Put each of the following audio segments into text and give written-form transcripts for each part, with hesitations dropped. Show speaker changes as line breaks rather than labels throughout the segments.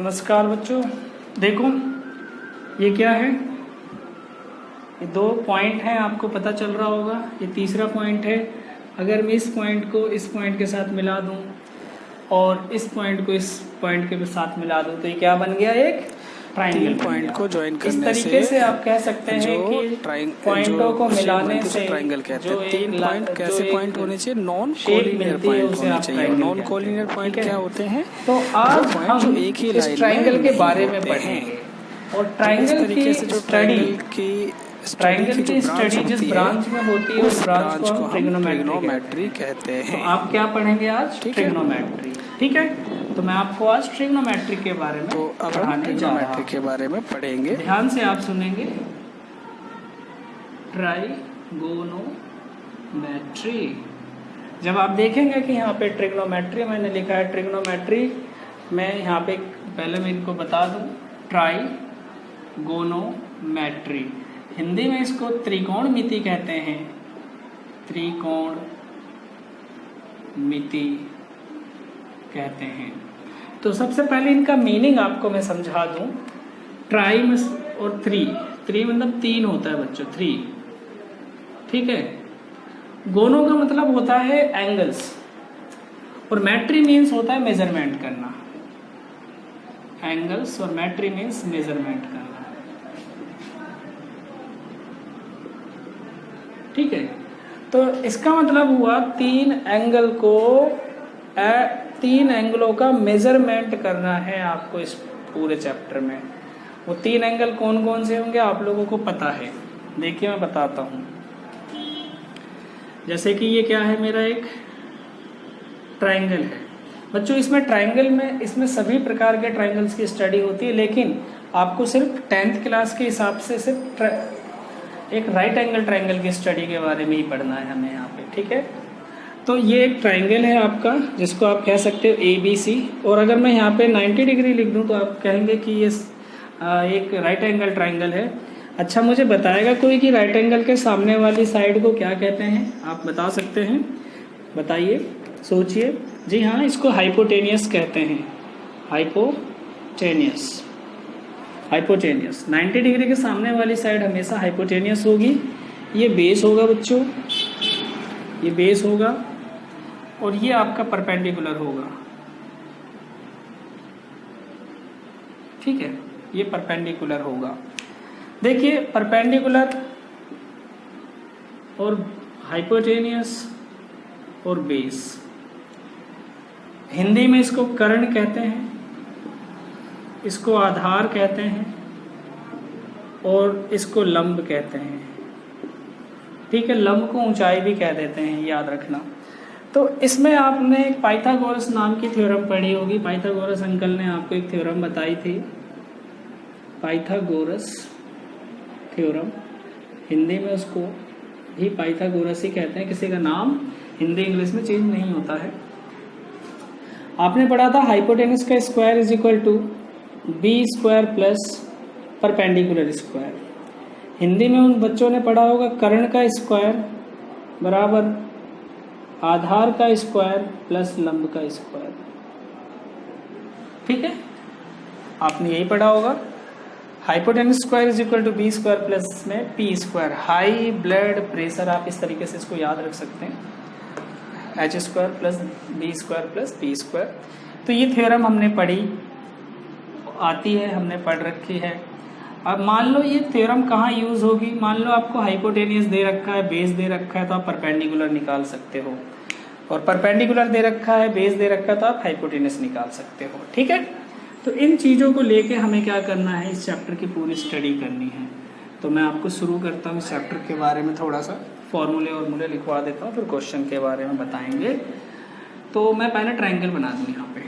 नमस्कार बच्चों, देखो ये क्या है। ये 2 पॉइंट हैं, आपको पता चल रहा होगा। ये तीसरा पॉइंट है। अगर मैं इस पॉइंट को इस पॉइंट के साथ मिला दूं और इस पॉइंट को इस पॉइंट के साथ मिला दूं तो ये क्या बन गया, एक ट्राइंगल
पॉइंट को ज्वाइन करने
इस तरीके से आप कह सकते हैं कि पॉइंटों को मिलाने से
ट्राइंगल कहते हैं। 3 पॉइंट कैसे पॉइंट होने चाहिए? नॉन
शेप
कोलिनियर
मिलती है
पॉइंट
उसे
होने
आप
चाहिए।
ट्राइंगल
नॉन कोलिनियर पॉइंट क्या होते हैं?
तो आज हम
जो एक ही
इस
लाइन
ट्राइंगल
में
के बारे में
होते
पढ़ेंगे और
इस
ट्राइंगल
तरीके से जो ट्राइंगल की
स्टडी जिस ब्रांच में होती है उस ब्रांच को हम
ट्रिग्नोमेट्री कहते हैं।
तो आप क्या पढ़ेंगे आज? ट्रिग्नोमेट्री। ठीक है, तो मैं आपको आज ट्रिग्नोमेट्री के बारे में
तो अब हम ट्रिग्नोमेट्री के बारे में पढ़ेंगे।
ध्यान से आप सुनेंगे। ट्राइगोनोमेट्री, जब आप देखेंगे कि यहाँ पे ट्रिग्नोमेट्री मैंने लिखा है, ट्रिग्नोमेट्री मैं यहाँ पे पहले मैं इनको बता दूँ। ट्राइगोनोमेट्री, हिंदी में इसको त्रिकोणमिति कहते हैं। त्रिकोणमिति कहते हैं। तो सबसे पहले इनका मीनिंग आपको मैं समझा दूं। ट्राई और थ्री मतलब 3 होता है बच्चों, 3। ठीक है, गोनो का मतलब होता है एंगल्स और मैट्री मीन्स होता है मेजरमेंट करना। एंगल्स और मैट्री मीन्स मेजरमेंट करना। ठीक है, तो इसका मतलब हुआ 3 एंगलों का मेजरमेंट करना है आपको इस पूरे चैप्टर में। वो 3 एंगल कौन कौन से होंगे आप लोगों को पता है। देखिए मैं बताता हूँ। जैसे कि ये क्या है, मेरा एक ट्राइंगल है बच्चों। इसमें ट्राइंगल में इसमें सभी प्रकार के ट्राइंगल्स की स्टडी होती है, लेकिन आपको सिर्फ 10th क्लास के हिसाब से सिर्फ एक राइट एंगल ट्राइंगल की स्टडी के बारे में ही पढ़ना है हमें यहाँ पे। ठीक है, तो ये एक ट्राइंगल है आपका, जिसको आप कह सकते हो ABC। और अगर मैं यहाँ पे 90 डिग्री लिख दूँ तो आप कहेंगे कि ये एक राइट एंगल ट्राइंगल है। अच्छा, मुझे बताएगा कोई कि राइट एंगल के सामने वाली साइड को क्या कहते हैं? आप बता सकते हैं? बताइए, सोचिए। जी हाँ, इसको हाइपोटेनियस कहते हैं। हाइपोटेनियस 90 डिग्री के सामने वाली साइड हमेशा हाइपोटेनियस होगी। ये बेस होगा बच्चों, ये बेस होगा और ये आपका परपेंडिकुलर होगा। ठीक है, ये परपेंडिकुलर होगा। देखिए, परपेंडिकुलर और हाइपोटेनियस और बेस, हिंदी में इसको कर्ण कहते हैं, इसको आधार कहते हैं और इसको लंब कहते हैं। ठीक है, लंब को ऊंचाई भी कह देते हैं, याद रखना। तो इसमें आपने एक पाइथागोरस नाम की थ्योरम पढ़ी होगी। पाइथागोरस अंकल ने आपको एक थ्योरम बताई थी, पाइथागोरस थ्योरम। हिंदी में उसको भी पाइथागोरस ही कहते हैं, किसी का नाम हिंदी इंग्लिश में चेंज नहीं होता है। आपने पढ़ा था हाइपोटेनस का square is equal to B square plus perpendicular square. Hindi में उन बच्चों ने पढ़ा होगा कर्ण का स्क्वायर बराबर आधार का स्क्वायर प्लस लंब का स्क्वायर। ठीक है, आपने यही पढ़ा होगा। Hypotenuse square is equal to B square plus में P square. High blood pressure, आप इस तरीके से इसको याद रख सकते हैं, H square plus B square plus P square. तो ये थ्योरम हमने पढ़ी, आती है, हमने पढ़ रखी है। अब मान लो ये थ्योरम कहाँ यूज होगी। मान लो आपको हाइपोटेनियस दे रखा है, बेस दे रखा है, तो आप परपेंडिकुलर निकाल सकते हो, और परपेंडिकुलर दे रखा है, बेस दे रखा है, तो आप हाइपोटेनियस निकाल सकते हो। ठीक है, तो इन चीज़ों को लेके हमें क्या करना है, इस चैप्टर की पूरी स्टडी करनी है। तो मैं आपको शुरू करता हूँ इस चैप्टर के बारे में, थोड़ा सा फॉर्मूले और मूले लिखवा देता हूँ, फिर क्वेश्चन के बारे में बताएंगे। तो मैं पहले ट्राइंगल बना दूँ। यहाँ पे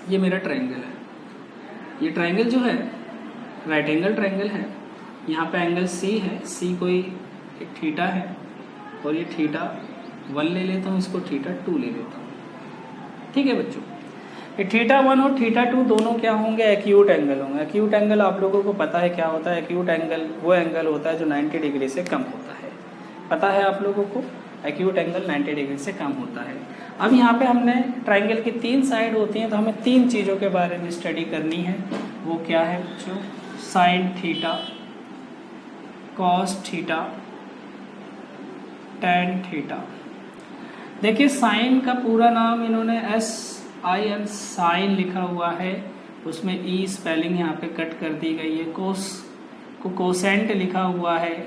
ये मेरा ट्राइंगल है। ये ट्राइंगल जो है राइट एंगल ट्राइंगल है। यहाँ पे एंगल C है, C कोई एक थीटा है और ये θ1 ले लेता हूँ, इसको θ2 ले लेता हूँ। ठीक है बच्चों, ये θ1 और θ2 दोनों क्या होंगे? एक्यूट एंगल होंगे। एक्यूट एंगल आप लोगों को पता है क्या होता है? एक्यूट एंगल वो एंगल होता है जो 90 डिग्री से कम होता है। पता है आप लोगों को? एक्यूट एंगल 90 डिग्री से कम होता है। अब यहाँ पे हमने ट्राइंगल की 3 साइड होती हैं, तो हमें 3 चीज़ों के बारे में स्टडी करनी है। वो क्या है बच्चों? Sine theta, cos theta, tan theta. देखिए साइन का पूरा नाम इन्होंने SIN साइन लिखा हुआ है, उसमें ई स्पेलिंग यहाँ पे कट कर दी गई है। कोस को कोसेंट लिखा हुआ है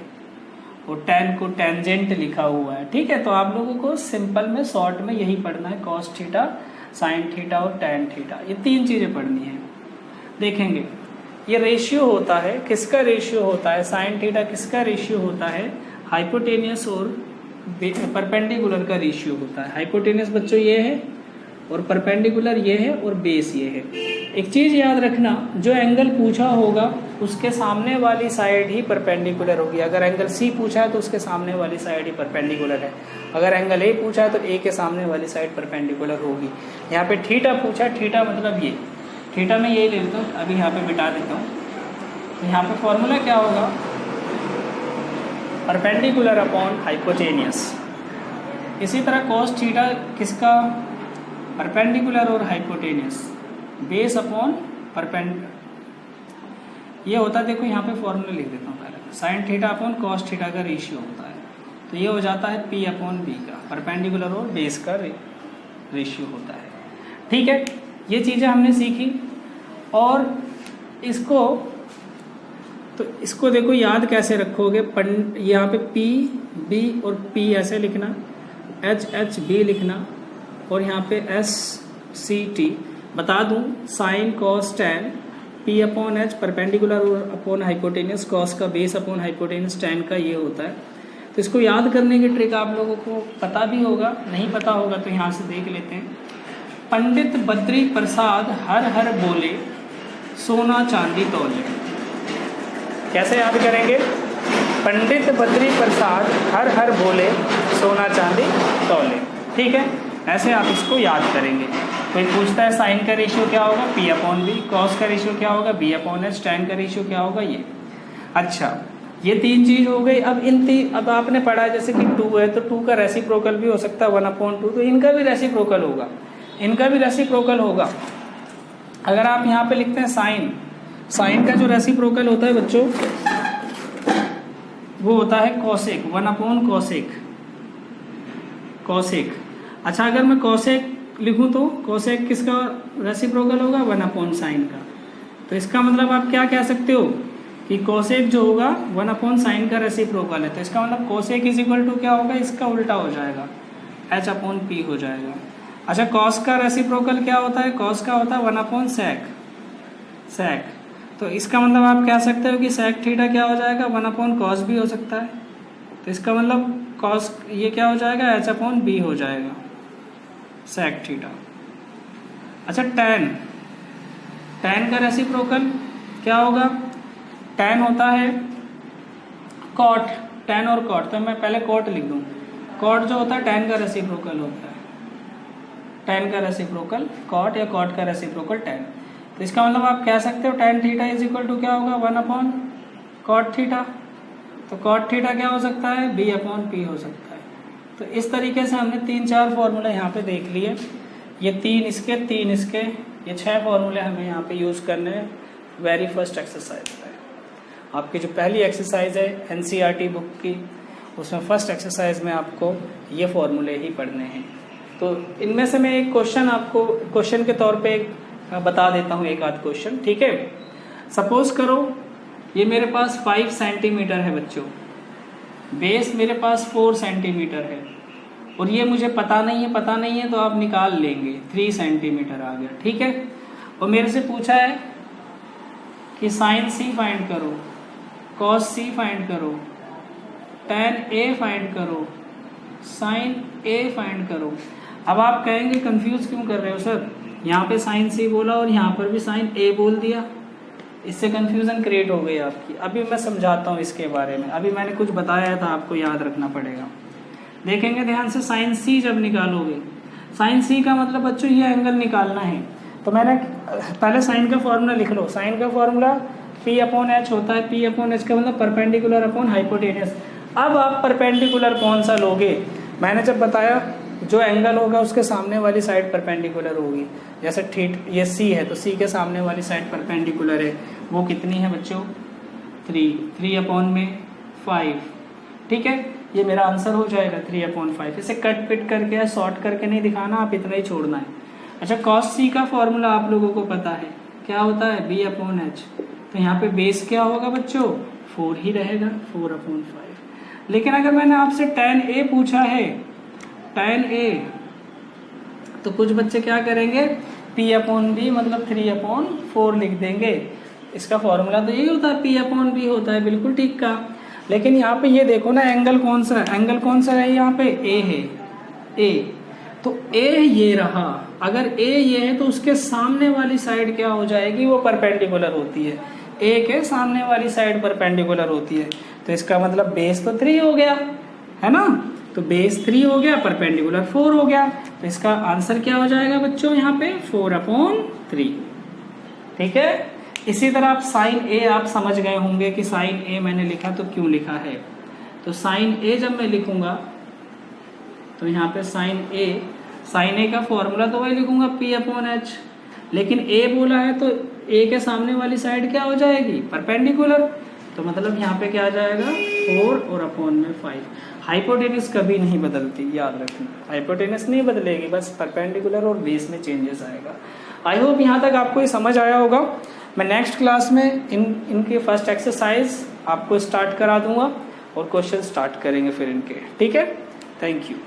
और टैन को टेंजेंट लिखा हुआ है। ठीक है, तो आप लोगों को सिंपल में शॉर्ट में यही पढ़ना है, कॉस थीटा, साइन थीटा और टैन थीटा, ये 3 चीज़ें पढ़नी है। देखेंगे ये रेशियो होता है, किसका रेशियो होता है? साइन थीटा किसका रेशियो होता है? हाइपोटेनियस और परपेंडिकुलर का रेशियो होता है। हाइपोटेनियस बच्चों ये है और परपेंडिकुलर ये है और बेस ये है। एक चीज़ याद रखना, जो एंगल पूछा होगा उसके सामने वाली साइड ही परपेंडिकुलर होगी। अगर एंगल सी पूछा है तो उसके सामने वाली साइड ही परपेंडिकुलर है। अगर एंगल ए पूछा है तो ए के सामने वाली साइड परपेंडिकुलर होगी। यहाँ पे थीटा पूछा, थीटा मतलब ये, थीटा में यही ले लेता हूँ, अभी यहाँ पे मिटा देता हूँ। तो यहाँ पे फॉर्मूला क्या होगा? Perpendicular upon hypotenuse. इसी तरह कॉस थीटा किसका? परपेंडिकुलर और हाइपोटेनियस, बेस अपॉन परपेंडिकुलर। ये होता है, देखो यहाँ पे फॉर्मूला लिख देता हूँ पहले। Sine theta upon cos theta का रेशियो होता है, तो ये हो जाता है P अपॉन B का, परपेंडिकुलर और बेस का रेशियो होता है। ठीक है, ये चीज़ें हमने सीखी। और इसको देखो याद कैसे रखोगे? यहाँ पे P B और P ऐसे लिखना, H B लिखना, और यहाँ पे SCT। बता दूं, sine cos tan, P upon H perpendicular और अपॉन हाइपोटेनियस, कॉस का बेस अपॉन हाइपोटेनियस, टैन का ये होता है। तो इसको याद करने की ट्रिक आप लोगों को पता भी होगा, नहीं पता होगा तो यहाँ से देख लेते हैं। पंडित बद्री प्रसाद हर हर बोले, सोना चांदी तौले। कैसे याद करेंगे? पंडित बद्री प्रसाद हर हर बोले, सोना चांदी तौले। ठीक है, ऐसे आप इसको याद करेंगे। कोई पूछता है साइन का रेशियो क्या होगा? P अपॉन B, कॉस का रेशियो क्या होगा? B अपॉन H, टैन का रेशियो क्या होगा? ये। अच्छा, ये 3 चीज हो गई। अब आपने पढ़ा है जैसे कि 2 है तो 2 का रेसिप्रोकल भी हो सकता है 1/2, तो इनका भी रेसिप्रोकल होगा, इनका भी रेसिप्रोकल होगा। अगर आप यहाँ पे लिखते हैं साइन का जो रेसिप्रोकल होता है बच्चों वो होता है कोसेक, 1/कोसेक, कोसेक। अच्छा, अगर मैं कोसेक लिखूं तो कोसेक किसका रेसिप्रोकल होगा? 1/साइन का। तो इसका मतलब आप क्या कह सकते हो कि कोसेक जो होगा 1/साइन का रेसिप्रोकल है। तो इसका मतलब कोसेक इज इक्वल टू क्या होगा? इसका उल्टा हो जाएगा, H/P हो जाएगा। अच्छा, कॉस का रेसिप्रोकल क्या होता है? कॉस का होता है 1/सेक, सेक। तो इसका मतलब आप कह सकते हो कि सेक थीटा क्या हो जाएगा? 1/कॉस भी हो सकता है। तो इसका मतलब कॉस ये क्या हो जाएगा? H/B हो जाएगा, सेक थीटा। अच्छा, टैन का रेसिप्रोकल क्या होगा? टैन होता है कॉट, टैन और कॉट। तो मैं पहले कॉट लिख दूं। कॉट जो होता है टैन का रेसिप्रोकल होता है, टैन का रेसिप्रोकल कॉट या कॉट का रेसिप्रोकल टैन। तो इसका मतलब आप कह सकते हो tan theta is equal to क्या होगा? 1/कॉट थीटा। तो कॉट थीटा क्या हो सकता है? B/P हो सकता है। तो इस तरीके से हमने 3-4 फॉर्मूले यहाँ पे देख लिए। ये 3 इसके, ये 6 फॉर्मूले हमें यहाँ पे यूज़ करने हैं वेरी फर्स्ट एक्सरसाइज में। आपकी जो पहली एक्सरसाइज है NCERT बुक की, उसमें फर्स्ट एक्सरसाइज में आपको ये फॉर्मूले ही पढ़ने हैं। तो इनमें से मैं एक क्वेश्चन आपको क्वेश्चन के तौर पे बता देता हूँ, एक आध क्वेश्चन। ठीक है, सपोज करो ये मेरे पास 5 सेंटीमीटर है बच्चों, बेस मेरे पास 4 सेंटीमीटर है, और ये मुझे पता नहीं है तो आप निकाल लेंगे 3 सेंटीमीटर आ गया। ठीक है, और मेरे से पूछा है कि साइन C फाइंड करो, कॉस C फाइंड करो, टैन A फाइंड करो, साइन A फाइंड करो। अब आप कहेंगे कंफ्यूज क्यों कर रहे हो सर? यहाँ पे साइन C बोला और यहाँ पर भी साइन A बोल दिया, इससे कंफ्यूजन क्रिएट हो गई आपकी। अभी मैं समझाता हूँ इसके बारे में। अभी मैंने कुछ बताया था, आपको याद रखना पड़ेगा। देखेंगे ध्यान से, साइन C जब निकालोगे, साइन C का मतलब बच्चों ये एंगल निकालना है। तो मैंने पहले साइन का फॉर्मूला लिख लो। साइन का फॉर्मूला P/H होता है। P/H का मतलब परपेंडिकुलर अपॉन हाइपोटेनियस। अब आप परपेंडिकुलर कौन सा लोगे? मैंने जब बताया जो एंगल होगा उसके सामने वाली साइड परपेंडिकुलर होगी। जैसे ये सी है तो सी के सामने वाली साइड परपेंडिकुलर है, वो कितनी है बच्चों 3/5। ठीक है, ये मेरा आंसर हो जाएगा 3/5। इसे कट पिट करके या शॉर्ट करके नहीं दिखाना, आप इतना ही छोड़ना है। अच्छा, cos c का फॉर्मूला आप लोगों को पता है क्या होता है, b/h। तो यहाँ पे बेस क्या होगा बच्चों 4 ही रहेगा, 4/5। लेकिन अगर मैंने आपसे tan a पूछा है, tan a, तो कुछ बच्चे क्या करेंगे p/b मतलब 3/4 लिख देंगे। इसका फॉर्मूला तो यही होता है, p/b होता है, बिल्कुल ठीक कहा। लेकिन यहाँ पे ये देखो ना, एंगल कौन सा है यहाँ पे, a है, a। तो a ये रहा, अगर a ये है तो उसके सामने वाली साइड क्या हो जाएगी, वो परपेंडिकुलर होती है, a के सामने वाली साइड परपेंडिकुलर होती है। तो इसका मतलब बेस तो 3 हो गया, है ना। तो बेस 3 हो गया, परपेंडिकुलर 4 हो गया। तो इसका आंसर क्या हो जाएगा बच्चों यहाँ पे 4/3। ठीक है। इसी तरह आप साइन ए आप समझ गए होंगे कि साइन ए मैंने लिखा तो क्यों लिखा है। तो साइन ए जब मैं लिखूंगा तो यहाँ पे साइन ए का फॉर्मूला तो वही लिखूंगा p/h। लेकिन ए बोला है तो ए के सामने वाली साइड क्या हो जाएगी, परपेंडिकुलर। तो मतलब यहाँ पे क्या आ जाएगा 4 और अपॉन में 5। हाइपोटेनस कभी नहीं बदलती, याद रखना, हाइपोटेनस नहीं बदलेगी, बस परपेंडिकुलर और बेस में चेंजेस आएगा। आई होप यहाँ तक आपको ये समझ आया होगा। मैं नेक्स्ट क्लास में इनके फर्स्ट एक्सरसाइज आपको स्टार्ट करा दूंगा और क्वेश्चन स्टार्ट करेंगे फिर इनके। ठीक है, थैंक यू।